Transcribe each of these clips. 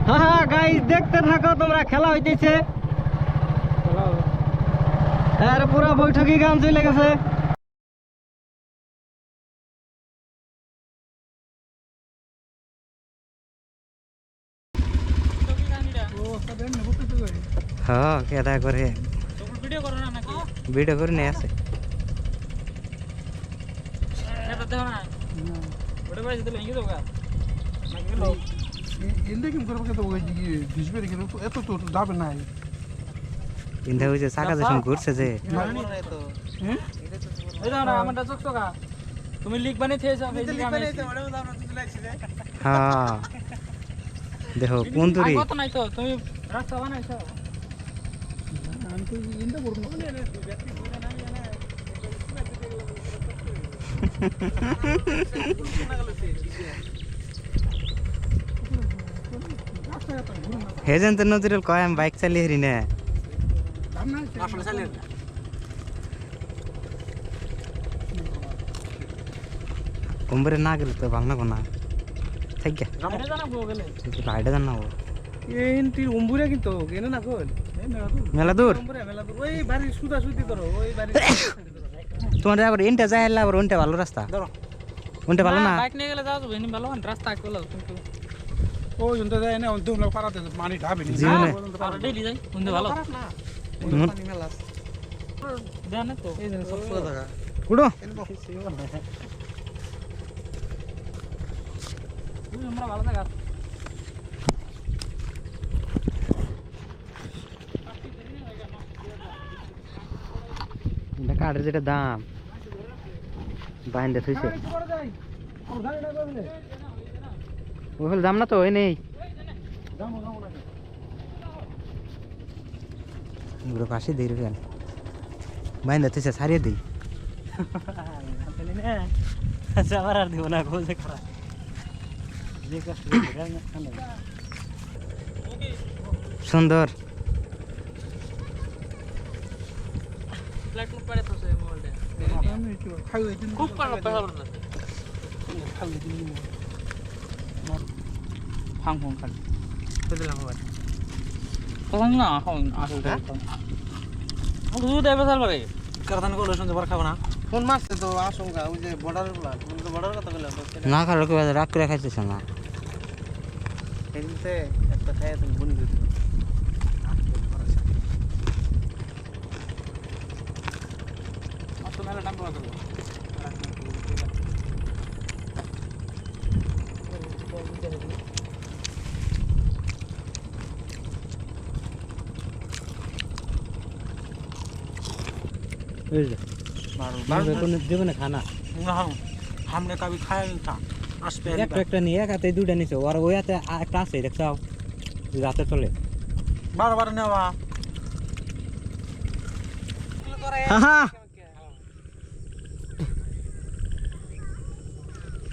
হ্যাঁ হ্যাঁ গাইস দেখতে থাকো তোমরা, খেলা হইতেছে। আর পুরা বৈঠকি গান চলে গেছে। হ্যাঁ কেদা করে ভিডিও করে নিয়ে আসে। ইন্দা হইছে চাকা যখন ঘুরছে যে তুমি লিক বানিয়ে থেয়েছো হ্যাঁ দেখো কোন তুরি কত নাই তো তুমি রাস্তা বানাইছো হেজেন তো নজরুল কয় আমি বাইক চালিয়ে হারি না কুম্ভরে না গেলে তো ভাঙনা কোনা থাক গে রাইডে জান না এনটি উম্বুরে কিন্তু কেন না কল মেলা দূর মেলা ওই বাড়ি সুদা সুদি করো ওই বাড়ি তোমার আবার ইনটা যায় আবার ওনটা ভালো রাস্তা ওনটা ভালো না বাইক নিয়ে গেলে যাও তো বেনি ভালো রাস্তা কল কিন্তু ওই উনতে যায় না উনতে লোক পারাতে পানি ঢাবে নি জীবনে আর ডেইলি যাই উনতে ভালো না পানি মেলা জানে তো এই যে সব পুরো জায়গা উড়ো আমরা ভালো জায়গা এটা কাঠের যেটা দাম বাইন্দে থইছে ওই দাম না তো ওই নেই পুরো পাশে দিই রে বাইন্দে থইছে সারিয়ে দিই আবার আর দিব না গোজে করা সুন্দর প্ল্যাটফর্ম পড়ে তো সেই মোবাইলটা খুব কালো পেছাল না ফাং ফাং খালি বুঝলাম আবার ফাং না ফাং আসলে আমি দুধ দেবে পেছাল পারে কারদান কোলে শুনতে পার খাবো না ফোন মারছে তো আশঙ্কা ওই যে বর্ডারের প্ল্যান তুমি তো বর্ডারের কথা বললে না খারো কে রাগ করে খাইতেছ না এদিকে একটা খায় তুমি বনি দিতে মত মেলা টাইম পাওয়া যাবে देवे ना खाना हमने कभी खाया नहीं था आज पहली एक ट्रैक्टर नहीं है कहते दूध नहीं से और वो आते एक क्लास है देखता हो रात चले बार बार ने वहाँ हां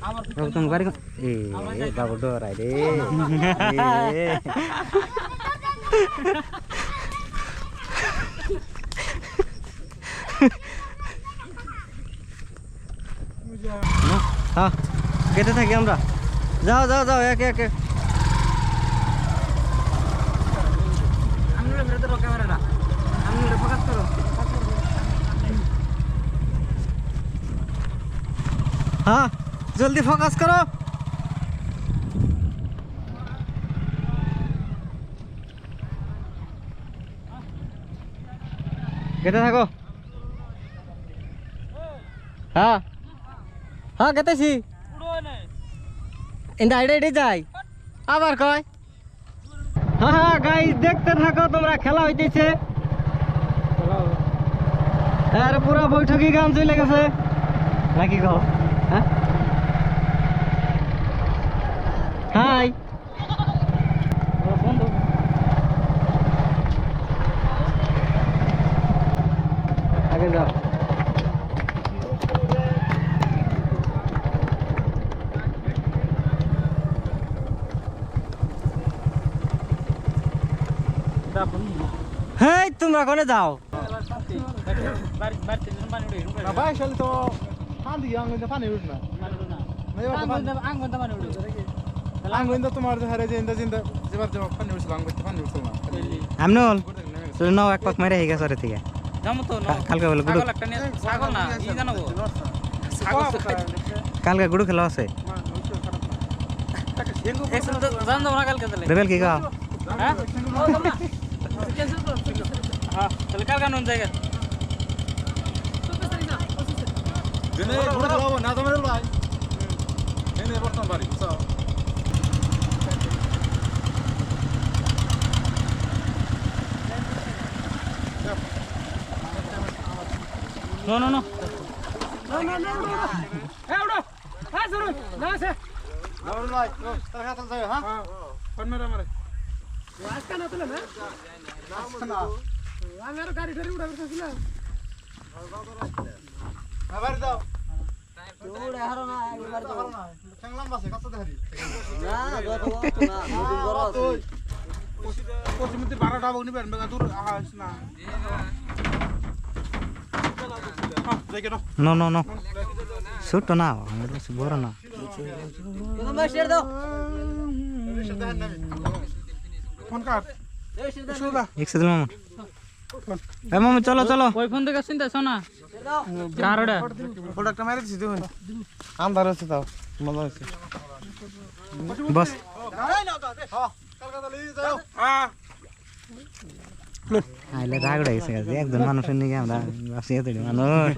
আমার तुम गाड़ी ए बाबू डर आए रे হ্যাঁ কেটে থাকি আমরা যাও যাও যাও একে একে আঙুলের ভিতরে রাখো ক্যামেরাটা আঙুলে ফোকাস করো हाँ जल्दी फोकस करो কেটে থাকো হ্যাঁ হ্যাঁ কেটেছি ইন্দা আইডে আইডে যাই আবার কয় হ্যাঁ হ্যাঁ গাইস দেখতে থাকো তোমরা, খেলা হইতেছে। আর পুরা বৈঠকি গান চলে গেছে নাকি কও হ্যাঁ হাই আগে যাও হেই তোমরা কোনে যাও भाई चल तो हाँ दिया अंगन पानी उड़ना आंगन पानी उड़े আং গইন্দা তোমার যে হারে যে ইন্দা জিন্দা যেবার যাও পানি উঠছিল আং করতে পানি উঠছিল না আমনুল তুই নাও এক পাক মেরে হয়ে গেছে থেকে যাবো তো কালকে বলে গুড়ু ছাগল একটা নিয়ে ছাগল না ই জানাবো ছাগল কালকে গুড়ু খেলা আছে একসাথে জান যাবো না কালকে তাহলে রেবেল কি গা হ্যাঁ হ্যাঁ তাহলে কালকে নুন জায়গা জেনে গুড় খাওয়াবো না তোমার ভাই জেনে বর্তমান বাড়ি বুঝছো নো নো নো আমার ভাই তার হাতে যাও হ্যাঁ ফোন মেরে মারে আবার দাও খেললাম বাসে কত দেখারি পশ্চিমবঙ্গের 12টা বগনি বের মেগা দূর আস না দেখে নাও নো নো নো ছোট না আমার কাছে বড় না ফোন কাট শুদা একসাথে মামা এ মামা চলো চলো ওই ফোন থেকে চিন্তা শোনা কারোটা প্রোডাক্টটা মেরে দিছি দেখুন আন্ধার আছে তাও মজা হচ্ছে বস আইলে রাগ উঠে গেছে গাছে একজন মানুষের নিয়ে আমরা আসি এত মানুষ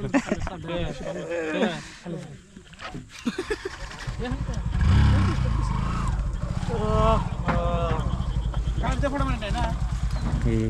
কাটতে ফটো মানে না এই